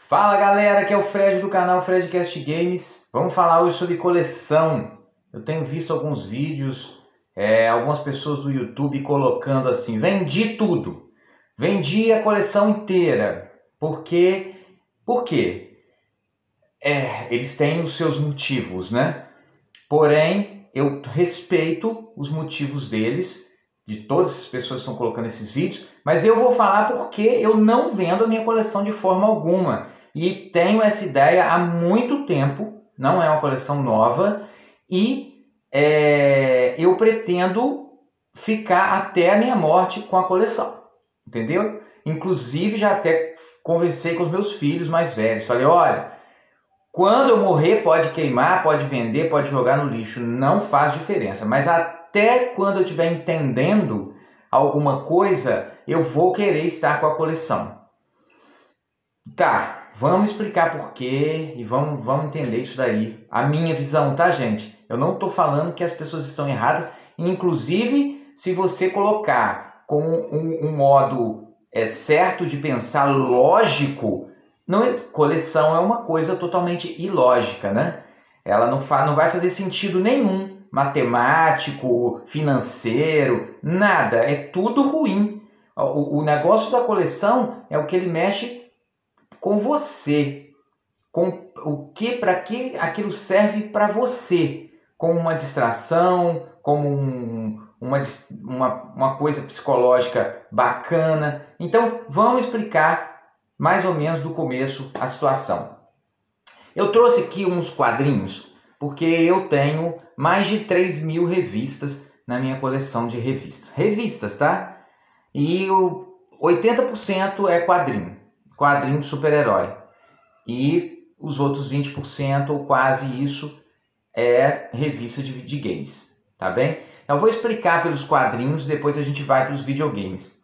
Fala galera, aqui é o Fred do canal Fredcast Games. Vamos falar hoje sobre coleção. Eu tenho visto alguns vídeos, algumas pessoas do YouTube colocando assim: vendi tudo, vendi a coleção inteira. Por quê? Por quê? Eles têm os seus motivos, né? Porém, eu respeito os motivos deles, de todas as pessoas que estão colocando esses vídeos, mas eu vou falar porque eu não vendo a minha coleção de forma alguma. E tenho essa ideia há muito tempo, não é uma coleção nova, e eu pretendo ficar até a minha morte com a coleção, entendeu? Inclusive já até conversei com os meus filhos mais velhos, falei: olha, quando eu morrer pode queimar, pode vender, pode jogar no lixo, não faz diferença, mas até quando eu estiver entendendo alguma coisa, eu vou querer estar com a coleção. Tá, vamos explicar por quê e vamos entender isso daí. A minha visão, tá, gente? Eu não estou falando que as pessoas estão erradas. Inclusive, se você colocar com um modo certo de pensar, lógico, coleção é uma coisa totalmente ilógica, né? Ela não vai fazer sentido nenhum, matemático, financeiro, nada. É tudo ruim. O negócio da coleção é o que ele mexe com você, com para que aquilo serve para você, como uma distração, como uma coisa psicológica bacana. Então vamos explicar mais ou menos do começo a situação. Eu trouxe aqui uns quadrinhos porque eu tenho mais de 3.000 revistas na minha coleção de revistas. Revistas, tá? E 80% é quadrinho de super-herói. E os outros 20%, ou quase isso, é revista de games. Tá bem? Eu vou explicar pelos quadrinhos, depois a gente vai para os videogames.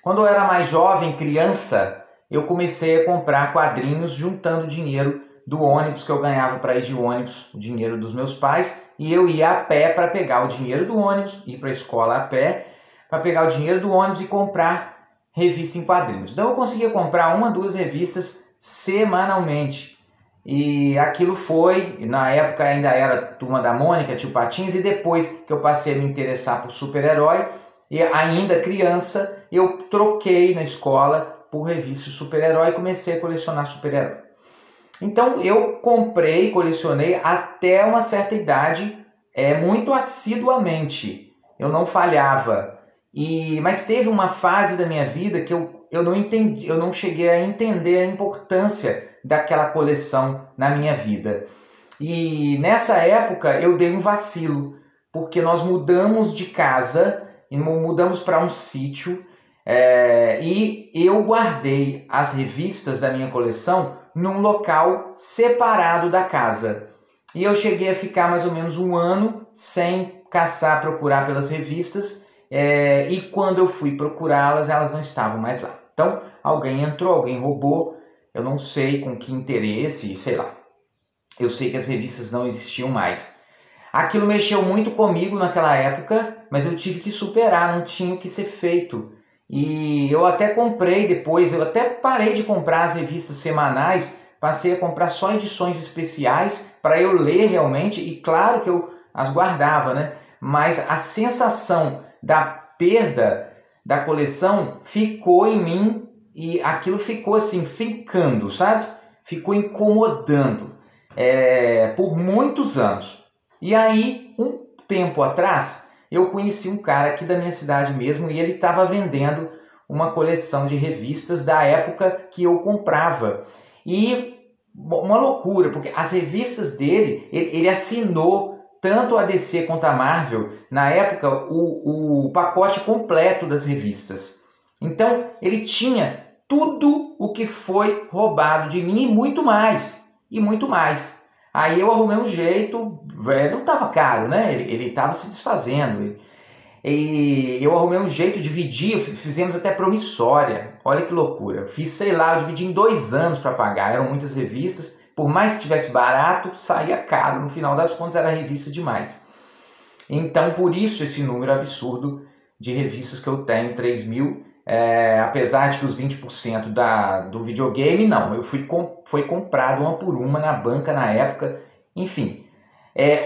Quando eu era mais jovem, criança, eu comecei a comprar quadrinhos juntando dinheiro do ônibus que eu ganhava para ir de ônibus, o dinheiro dos meus pais, e eu ia a pé para pegar o dinheiro do ônibus, ir para a escola a pé, para pegar o dinheiro do ônibus e comprar revista em quadrinhos. Então eu conseguia comprar 1 ou 2 revistas semanalmente. E aquilo foi, na época ainda era Turma da Mônica, Tio Patinhas, e depois que eu passei a me interessar por super-herói, e ainda criança, eu troquei na escola por revista de super-herói e comecei a colecionar super-herói. Então eu comprei, colecionei até uma certa idade, muito assiduamente. Eu não falhava. Mas teve uma fase da minha vida que eu não entendi, eu não cheguei a entender a importância daquela coleção na minha vida. E nessa época eu dei um vacilo, porque nós mudamos de casa, mudamos para um sítio, e eu guardei as revistas da minha coleção num local separado da casa. E eu cheguei a ficar mais ou menos 1 ano sem caçar, procurar pelas revistas. E quando eu fui procurá-las, elas não estavam mais lá. Então, alguém entrou, alguém roubou, eu não sei com que interesse, sei lá. Eu sei que as revistas não existiam mais. Aquilo mexeu muito comigo naquela época, mas eu tive que superar, não tinha o que ser feito. E eu até comprei depois, eu até parei de comprar as revistas semanais, passei a comprar só edições especiais para eu ler realmente, e claro que eu as guardava, né? Mas a sensação da perda da coleção ficou em mim, e aquilo ficou assim, ficando, sabe? Ficou incomodando por muitos anos. E aí, um tempo atrás, eu conheci um cara aqui da minha cidade mesmo, e ele estava vendendo uma coleção de revistas da época que eu comprava. E uma loucura, porque as revistas dele, ele assinou tanto a DC quanto a Marvel, na época, o pacote completo das revistas. Então, ele tinha tudo o que foi roubado de mim e muito mais. E muito mais. Aí eu arrumei um jeito, não estava caro, né? Ele estava se desfazendo. E eu arrumei um jeito de dividir, fizemos até promissória. Olha que loucura. Fiz, sei lá, eu dividi em 2 anos para pagar, eram muitas revistas. Por mais que tivesse barato, saía caro. No final das contas, era revista demais. Então, por isso, esse número absurdo de revistas que eu tenho, 3.000. apesar de que os 20% do videogame, não. Foi comprado uma por uma na banca na época. Enfim,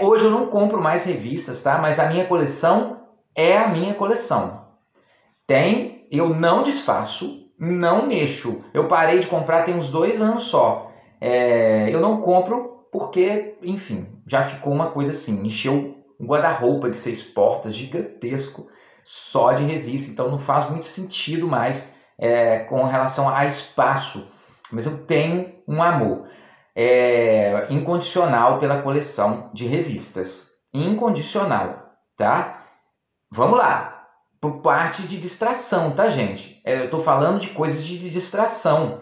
hoje eu não compro mais revistas, tá? Mas a minha coleção é a minha coleção. Eu não desfaço, não mexo. Eu parei de comprar tem uns 2 anos só. Eu não compro porque, enfim, já ficou uma coisa assim, encheu um guarda-roupa de 6 portas gigantesco só de revista, então não faz muito sentido mais com relação a espaço, mas eu tenho um amor incondicional pela coleção de revistas, incondicional, tá? Vamos lá, por parte de distração, tá, gente? Eu tô falando de coisas de distração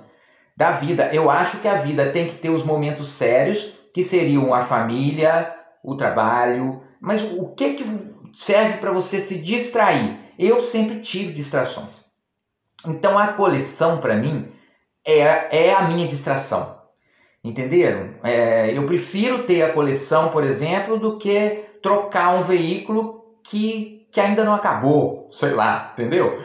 da vida. Eu acho que a vida tem que ter os momentos sérios, que seriam a família, o trabalho, mas o que serve para você se distrair? Eu sempre tive distrações. Então a coleção para mim é a minha distração. Entenderam? Eu prefiro ter a coleção, por exemplo, do que trocar um veículo que ainda não acabou, sei lá, entendeu?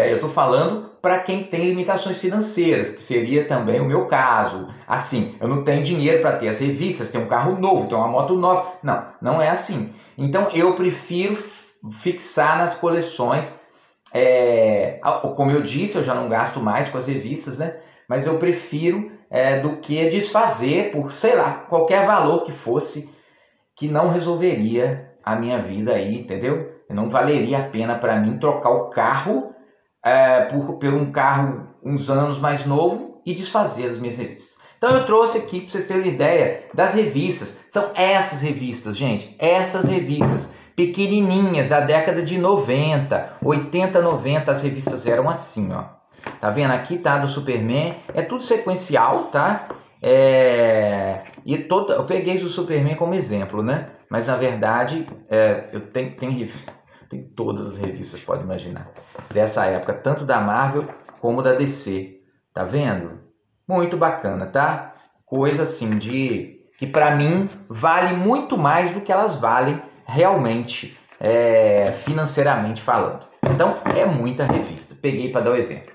Eu estou falando para quem tem limitações financeiras, que seria também o meu caso. Assim, eu não tenho dinheiro para ter as revistas, ter um carro novo, ter uma moto nova. Não, não é assim. Então eu prefiro fixar nas coleções. Como eu disse, eu já não gasto mais com as revistas, né? Mas eu prefiro do que desfazer por, sei lá, qualquer valor que fosse, que não resolveria a minha vida aí, entendeu? Não valeria a pena para mim trocar o carro por um carro uns anos mais novo e desfazer as minhas revistas. Então eu trouxe aqui para vocês terem uma ideia das revistas. São essas revistas, gente. Essas revistas pequenininhas da década de 90, 80, 90. As revistas eram assim, ó. Tá vendo? Aqui tá do Superman. É tudo sequencial, tá? Eu peguei o Superman como exemplo, né? Mas na verdade eu tenho todas as revistas, pode imaginar, dessa época, tanto da Marvel como da DC. Tá vendo? Muito bacana, tá? Coisa assim que para mim vale muito mais do que elas valem realmente, financeiramente falando. Então é muita revista. Peguei para dar o exemplo.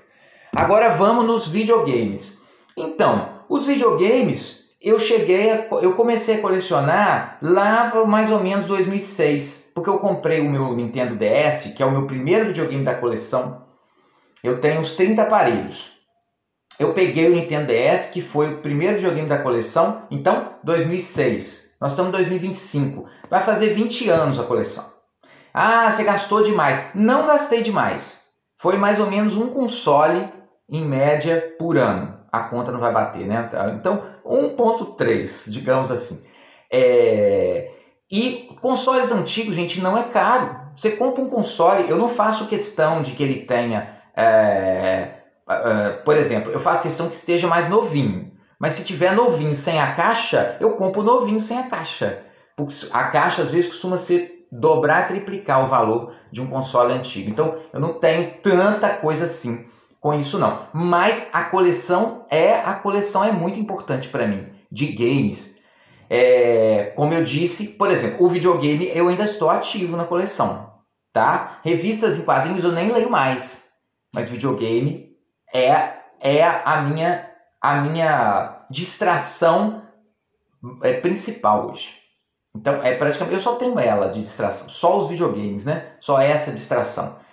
Agora vamos nos videogames. Então, os videogames eu comecei a colecionar lá por mais ou menos 2006, porque eu comprei o meu Nintendo DS, que é o meu primeiro videogame da coleção. Eu tenho uns 30 aparelhos. Eu peguei o Nintendo DS, que foi o primeiro videogame da coleção, então 2006. Nós estamos em 2025. Vai fazer 20 anos a coleção. Ah, você gastou demais. Não gastei demais. Foi mais ou menos um console em média por ano. A conta não vai bater, né? Então, 1.3, digamos assim. E consoles antigos, gente, não é caro. Você compra um console, eu não faço questão de que ele tenha... por exemplo, eu faço questão que esteja mais novinho. Mas se tiver novinho sem a caixa, eu compro novinho sem a caixa. Porque a caixa, às vezes, costuma ser dobrar, triplicar o valor de um console antigo. Então, eu não tenho tanta coisa assim com isso não, mas a coleção é muito importante para mim, de games. Como eu disse, por exemplo, o videogame eu ainda estou ativo na coleção, tá? Revistas em quadrinhos eu nem leio mais, mas videogame é a minha distração principal hoje. Então, praticamente, eu só tenho ela de distração, só os videogames, né? Só essa distração.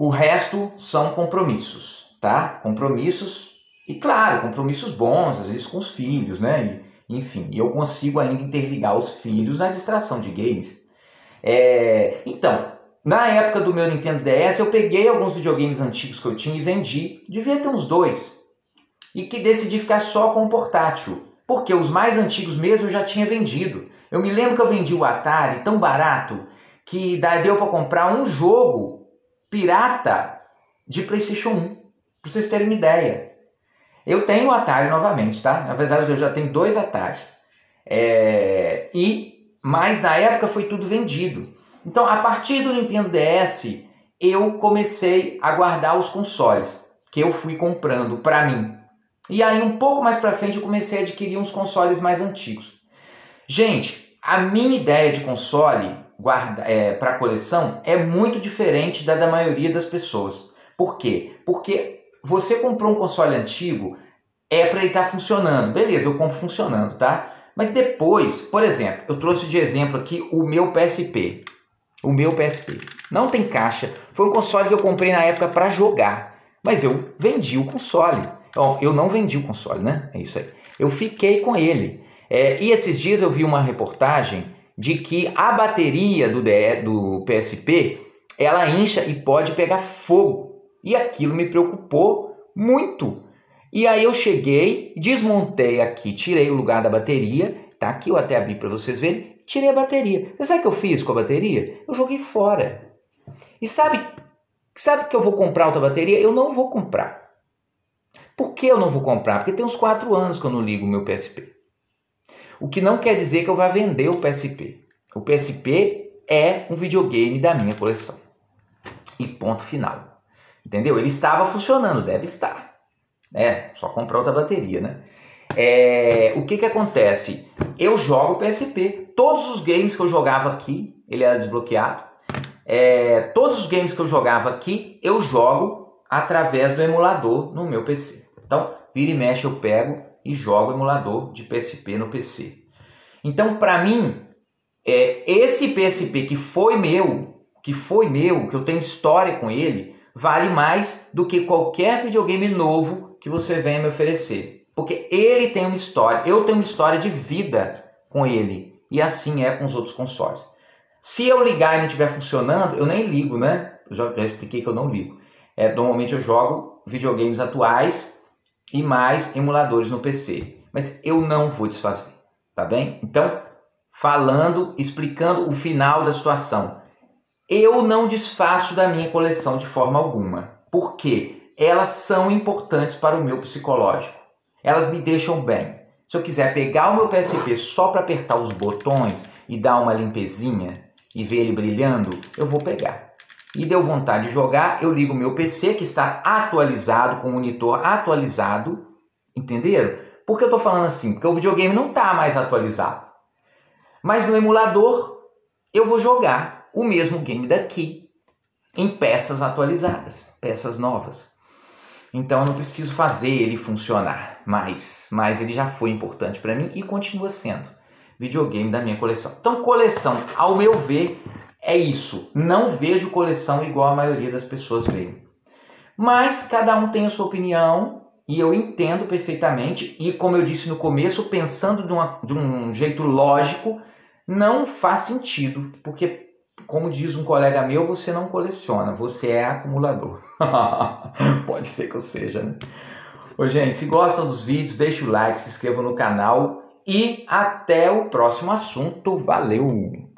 O resto são compromissos, tá? Compromissos, e claro, compromissos bons, às vezes com os filhos, né? Enfim, eu consigo ainda interligar os filhos na distração de games. Então, na época do meu Nintendo DS, eu peguei alguns videogames antigos que eu tinha e vendi. Devia ter uns 2. E que decidi ficar só com o portátil. Porque os mais antigos mesmo eu já tinha vendido. Eu me lembro que eu vendi o Atari tão barato que deu para comprar um jogo pirata de PlayStation 1, para vocês terem uma ideia. Eu tenho o Atari novamente, tá? Na verdade, eu já tenho 2 Ataris. Mas na época foi tudo vendido. Então, a partir do Nintendo DS, eu comecei a guardar os consoles que eu fui comprando para mim. E aí, um pouco mais para frente, eu comecei a adquirir uns consoles mais antigos. Gente, a minha ideia de console para coleção é muito diferente da maioria das pessoas. Por quê? Porque você comprou um console antigo, é para ele estar funcionando. Beleza, eu compro funcionando, tá? Mas depois, por exemplo, eu trouxe de exemplo aqui o meu PSP. O meu PSP. Não tem caixa. Foi um console que eu comprei na época para jogar. Mas eu vendi o console. Bom, eu não vendi o console, né? É isso aí. Eu fiquei com ele. E esses dias eu vi uma reportagem de que a bateria do PSP, ela incha e pode pegar fogo. E aquilo me preocupou muito. E aí eu cheguei, desmontei aqui, tirei o lugar da bateria, tá aqui, eu até abri para vocês verem, tirei a bateria. Você sabe o que eu fiz com a bateria? Eu joguei fora. E sabe que eu vou comprar outra bateria? Eu não vou comprar. Por que eu não vou comprar? Porque tem uns 4 anos que eu não ligo o meu PSP. O que não quer dizer que eu vá vender o PSP. O PSP é um videogame da minha coleção. E ponto final. Entendeu? Ele estava funcionando, deve estar. Só comprar outra bateria, né? O que acontece? Eu jogo PSP. Todos os games que eu jogava aqui, ele era desbloqueado. Todos os games que eu jogava aqui, eu jogo através do emulador no meu PC. Então, vira e mexe eu pego e jogo o emulador de PSP no PC. Então, para mim, esse PSP que foi meu, que eu tenho história com ele, vale mais do que qualquer videogame novo que você venha me oferecer. Porque ele tem uma história, eu tenho uma história de vida com ele. E assim é com os outros consoles. Se eu ligar e não estiver funcionando, eu nem ligo, né? Eu já expliquei que eu não ligo. Normalmente eu jogo videogames atuais e mais emuladores no PC. Mas eu não vou desfazer, tá bem? Então, explicando o final da situação. Eu não desfaço da minha coleção de forma alguma. Por quê? Elas são importantes para o meu psicológico. Elas me deixam bem. Se eu quiser pegar o meu PSP só para apertar os botões e dar uma limpezinha e ver ele brilhando, eu vou pegar. E deu vontade de jogar, eu ligo o meu PC que está atualizado, com o monitor atualizado. Entenderam? Por que eu estou falando assim? Porque o videogame não está mais atualizado. Mas no emulador eu vou jogar o mesmo game daqui em peças atualizadas, peças novas. Então eu não preciso fazer ele funcionar mais, mas ele já foi importante para mim e continua sendo videogame da minha coleção. Então coleção, ao meu ver, é isso. Não vejo coleção igual a maioria das pessoas veem. Mas cada um tem a sua opinião e eu entendo perfeitamente. E como eu disse no começo, pensando de um jeito lógico, não faz sentido, porque como diz um colega meu, você não coleciona, você é acumulador. Pode ser que eu seja, né? Ô, gente, se gostam dos vídeos, deixa o like, se inscreva no canal e até o próximo assunto. Valeu!